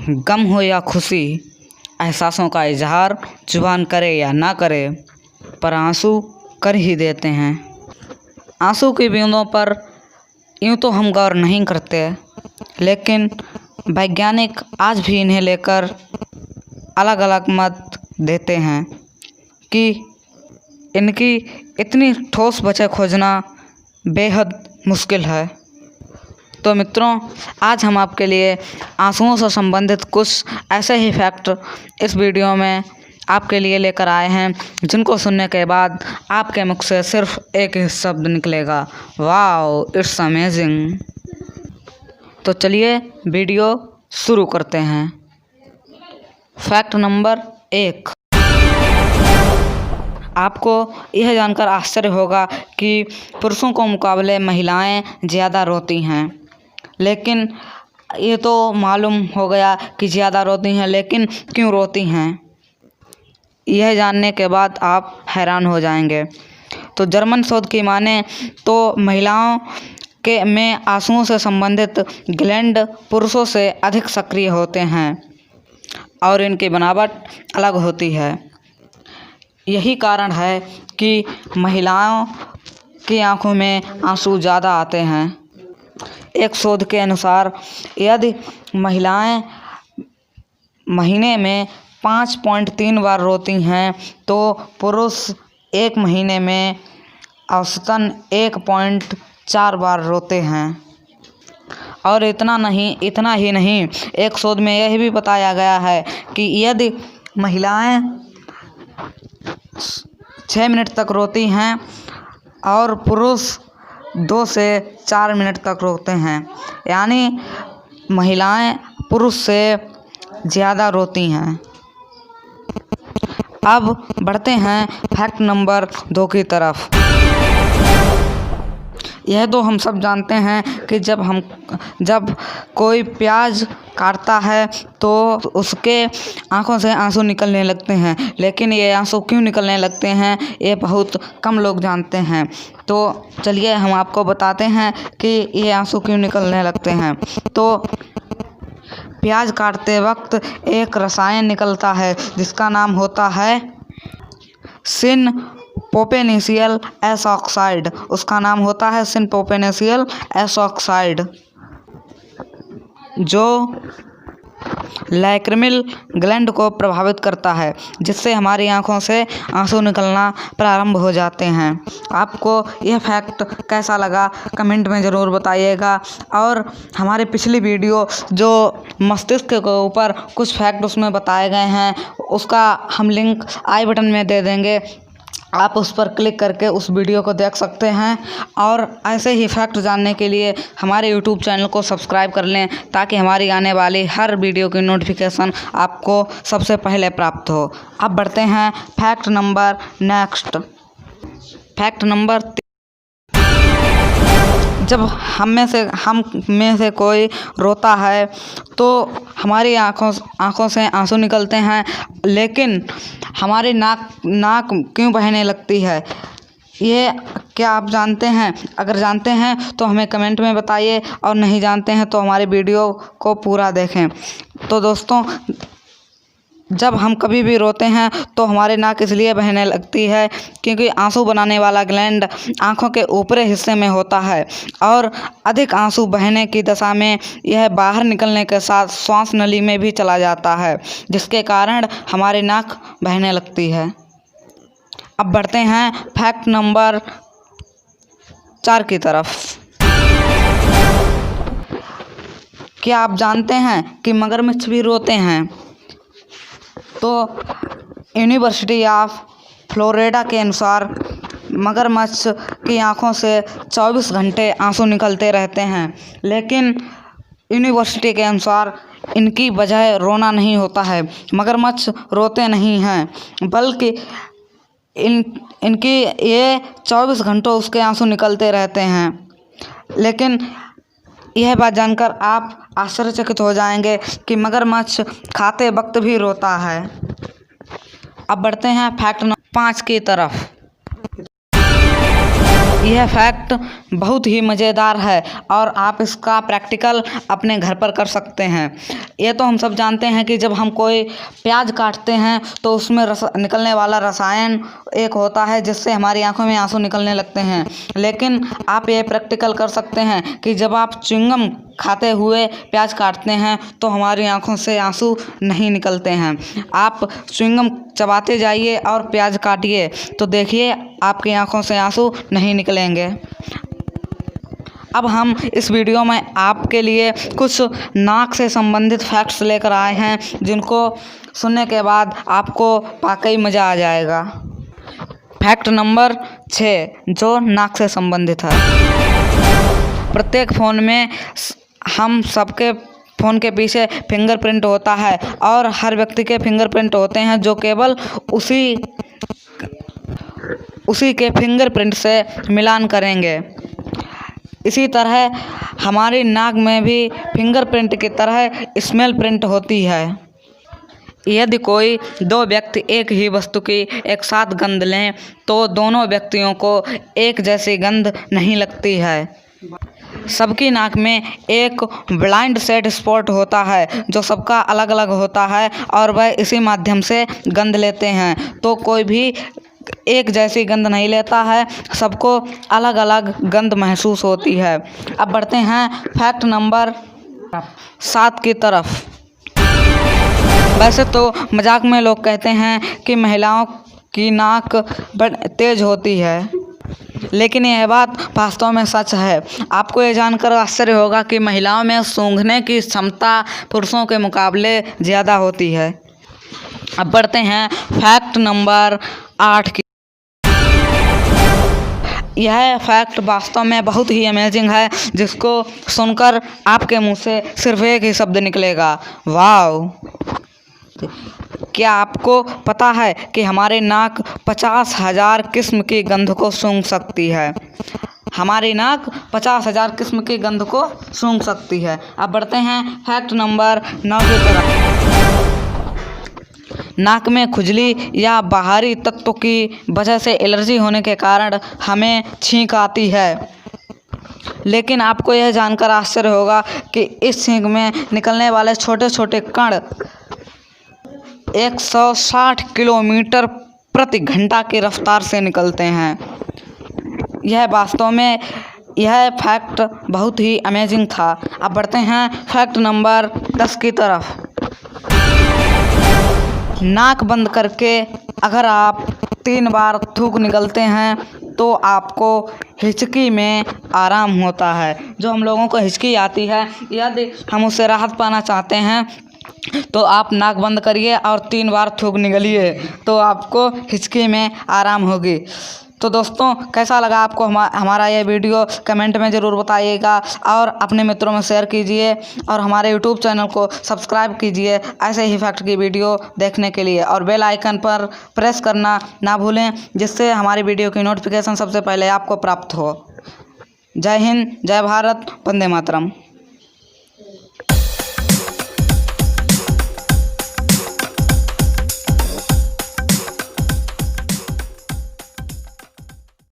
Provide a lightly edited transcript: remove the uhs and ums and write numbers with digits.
गम हो या खुशी, एहसासों का इजहार जुबान करे या ना करे, पर आंसू कर ही देते हैं। आंसू की बूंदों पर यूँ तो हम गौर नहीं करते, लेकिन वैज्ञानिक आज भी इन्हें लेकर अलग अलग मत देते हैं कि इनकी इतनी ठोस वजह खोजना बेहद मुश्किल है। तो मित्रों, आज हम आपके लिए आंसुओं से संबंधित कुछ ऐसे ही फैक्ट इस वीडियो में आपके लिए लेकर आए हैं, जिनको सुनने के बाद आपके मुख से सिर्फ एक ही शब्द निकलेगा, वाओ, इट्स अमेजिंग। तो चलिए वीडियो शुरू करते हैं। फैक्ट नंबर 1, आपको यह जानकर आश्चर्य होगा कि पुरुषों को मुकाबले महिलाएं ज़्यादा रोती हैं। लेकिन ये तो मालूम हो गया कि ज़्यादा रोती हैं, लेकिन क्यों रोती हैं, यह जानने के बाद आप हैरान हो जाएंगे। तो जर्मन शोध की माने तो महिलाओं के में आंसुओं से संबंधित ग्लैंड पुरुषों से अधिक सक्रिय होते हैं और इनकी बनावट अलग होती है। यही कारण है कि महिलाओं की आंखों में आंसू ज़्यादा आते हैं। एक शोध के अनुसार यदि महिलाएं महीने में 5.3 बार रोती हैं, तो पुरुष एक महीने में औसतन 1.4 बार रोते हैं। और इतना ही नहीं, एक शोध में यह भी बताया गया है कि यदि महिलाएं 6 मिनट तक रोती हैं और पुरुष 2 से 4 मिनट तक रोते हैं, यानी महिलाएं पुरुष से ज़्यादा रोती हैं। अब बढ़ते हैं फैक्ट नंबर 2 की तरफ। यह तो हम सब जानते हैं कि जब कोई प्याज काटता है तो उसके आंखों से आंसू निकलने लगते हैं, लेकिन ये आंसू क्यों निकलने लगते हैं ये बहुत कम लोग जानते हैं। तो चलिए हम आपको बताते हैं कि ये आंसू क्यों निकलने लगते हैं। तो प्याज काटते वक्त एक रसायन निकलता है जिसका नाम होता है सिनप्रोपेनेशियल एस ऑक्साइड। उसका नाम होता है सिनप्रोपेनेशियल एस ऑक्साइड, जो लैक्रिमल ग्लैंड को प्रभावित करता है, जिससे हमारी आंखों से आंसू निकलना प्रारंभ हो जाते हैं। आपको यह फैक्ट कैसा लगा कमेंट में ज़रूर बताइएगा। और हमारे पिछली वीडियो जो मस्तिष्क के ऊपर कुछ फैक्ट उसमें बताए गए हैं, उसका हम लिंक आई बटन में दे देंगे, आप उस पर क्लिक करके उस वीडियो को देख सकते हैं। और ऐसे ही फैक्ट जानने के लिए हमारे यूट्यूब चैनल को सब्सक्राइब कर लें, ताकि हमारी आने वाली हर वीडियो की नोटिफिकेशन आपको सबसे पहले प्राप्त हो। अब बढ़ते हैं fact number next. Fact number 3, जब हम में से कोई रोता है तो हमारी आँखों से आंसू निकलते हैं, लेकिन हमारी नाक क्यों बहने लगती है, ये क्या आप जानते हैं? अगर जानते हैं तो हमें कमेंट में बताइए, और नहीं जानते हैं तो हमारे वीडियो को पूरा देखें। तो दोस्तों, जब हम कभी भी रोते हैं तो हमारी नाक इसलिए बहने लगती है क्योंकि आंसू बनाने वाला ग्लैंड आंखों के ऊपरी हिस्से में होता है, और अधिक आंसू बहने की दशा में यह बाहर निकलने के साथ श्वास नली में भी चला जाता है, जिसके कारण हमारी नाक बहने लगती है। अब बढ़ते हैं फैक्ट नंबर 4 की तरफ। क्या आप जानते हैं कि मगरमच्छ भी रोते हैं? तो यूनिवर्सिटी ऑफ फ्लोरिडा के अनुसार मगरमच्छ की आंखों से 24 घंटे आंसू निकलते रहते हैं, लेकिन यूनिवर्सिटी के अनुसार इनकी वजह रोना नहीं होता है। मगरमच्छ रोते नहीं हैं, बल्कि इनकी ये 24 घंटों उसके आंसू निकलते रहते हैं। लेकिन यह बात जानकर आप आश्चर्यचकित हो जाएंगे कि मगरमच्छ खाते वक्त भी रोता है। अब बढ़ते हैं फैक्ट नंबर 5 की तरफ। यह फैक्ट बहुत ही मज़ेदार है और आप इसका प्रैक्टिकल अपने घर पर कर सकते हैं। ये तो हम सब जानते हैं कि जब हम कोई प्याज काटते हैं तो उसमें निकलने वाला रसायन एक होता है जिससे हमारी आंखों में आंसू निकलने लगते हैं। लेकिन आप ये प्रैक्टिकल कर सकते हैं कि जब आप च्युइंगम खाते हुए प्याज काटते हैं तो हमारी आंखों से आंसू नहीं निकलते हैं। आप च्युइंगम चबाते जाइए और प्याज काटिए तो देखिए आपकी आंखों से आंसू नहीं निकलेंगे। अब हम इस वीडियो में आपके लिए कुछ नाक से संबंधित फैक्ट्स लेकर आए हैं जिनको सुनने के बाद आपको वाकई मज़ा आ जाएगा। फैक्ट नंबर 6 जो नाक से संबंधित है। प्रत्येक फ़ोन में हम सबके फ़ोन के पीछे फिंगरप्रिंट होता है और हर व्यक्ति के फिंगरप्रिंट होते हैं जो केवल उसी के फिंगरप्रिंट से मिलान करेंगे। इसी तरह हमारी नाक में भी फिंगरप्रिंट की तरह स्मेल प्रिंट होती है। यदि कोई दो व्यक्ति एक ही वस्तु की एक साथ गंध लें तो दोनों व्यक्तियों को एक जैसी गंध नहीं लगती है। सबकी नाक में एक ब्लाइंड सेट स्पॉट होता है जो सबका अलग अलग होता है और वह इसी माध्यम से गंध लेते हैं, तो कोई भी एक जैसी गंध नहीं लेता है, सबको अलग अलग गंध महसूस होती है। अब बढ़ते हैं फैक्ट नंबर 7 की तरफ। वैसे तो मजाक में लोग कहते हैं कि महिलाओं की नाक तेज होती है, लेकिन यह बात वास्तव में सच है। आपको ये जानकर आश्चर्य होगा कि महिलाओं में सूंघने की क्षमता पुरुषों के मुकाबले ज़्यादा होती है। अब बढ़ते हैं फैक्ट नंबर 8 की। यह फैक्ट वास्तव में बहुत ही अमेजिंग है जिसको सुनकर आपके मुंह से सिर्फ एक ही शब्द निकलेगा, वाव। क्या आपको पता है कि हमारी नाक 50,000 किस्म की गंध को सूंघ सकती है? हमारी नाक 50,000 किस्म की गंध को सूंघ सकती है। अब बढ़ते हैं फैक्ट नंबर 9 की तरफ। नाक में खुजली या बाहरी तत्व की वजह से एलर्जी होने के कारण हमें छींक आती है, लेकिन आपको यह जानकर आश्चर्य होगा कि इस छींक में निकलने वाले छोटे छोटे कण 160 किलोमीटर प्रति घंटा की रफ्तार से निकलते हैं। यह वास्तव में यह फैक्ट बहुत ही अमेजिंग था। अब बढ़ते हैं फैक्ट नंबर 10 की तरफ। नाक बंद करके अगर आप 3 बार थूक निकलते हैं तो आपको हिचकी में आराम होता है। जो हम लोगों को हिचकी आती है, यदि हम उससे राहत पाना चाहते हैं तो आप नाक बंद करिए और 3 बार थूक निकलिए तो आपको हिचकी में आराम होगी। तो दोस्तों, कैसा लगा आपको हमारा ये वीडियो कमेंट में ज़रूर बताइएगा और अपने मित्रों में शेयर कीजिए और हमारे यूट्यूब चैनल को सब्सक्राइब कीजिए ऐसे ही फैक्ट की वीडियो देखने के लिए, और बेल आइकन पर प्रेस करना ना भूलें जिससे हमारी वीडियो की नोटिफिकेशन सबसे पहले आपको प्राप्त हो। जय हिंद, जय भारत, वंदे मातरम।